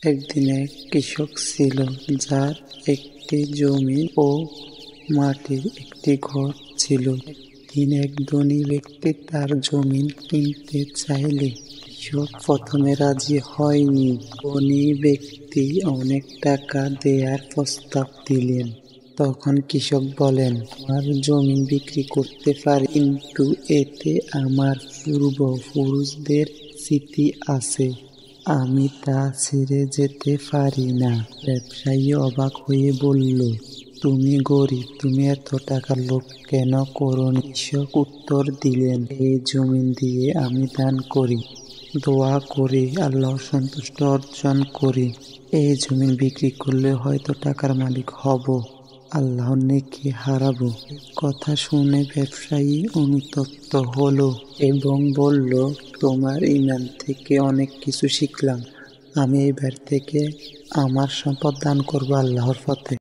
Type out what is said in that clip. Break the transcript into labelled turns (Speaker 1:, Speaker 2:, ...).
Speaker 1: একদিন এক কৃষক ছিল, যার একটি জমি ও মাটির একটি ঘর ছিল। একদিন এক ধনী ব্যক্তি তার জমি কিনতে চাইলে কৃষক প্রথমে রাজি হয়নি। ধনী ব্যক্তি অনেক টাকা দেয়ার প্রস্তাব দিলেন। তখন কৃষক বলেন, আমার জমি বিক্রি করতে পারি, কিন্তু এতে আমার পূর্বপুরুষদের স্মৃতি আছে, আমি তা ছেড়ে যেতে পারি না। ব্যবসায়ী অবাক হয়ে বলল, তুমি গরিব, তুমি এত টাকার লোভ কেন করোনি? কৃষক উত্তর দিলেন, এই জমি দিয়ে আমি দান করি, দোয়া করি, আল্লাহর সন্তুষ্ট অর্জন করি। এই জমি বিক্রি করলে হয়তো টাকার মালিক হব, আল্লাহর নেকি হারাবো। কথা শুনে ব্যবসায়ী অনুতপ্ত হলো এবং বলল, তোমার ঈমান থেকে অনেক কিছু শিখলাম, আমি এবার থেকে আমার সম্পদ দান করব আল্লাহর পথে।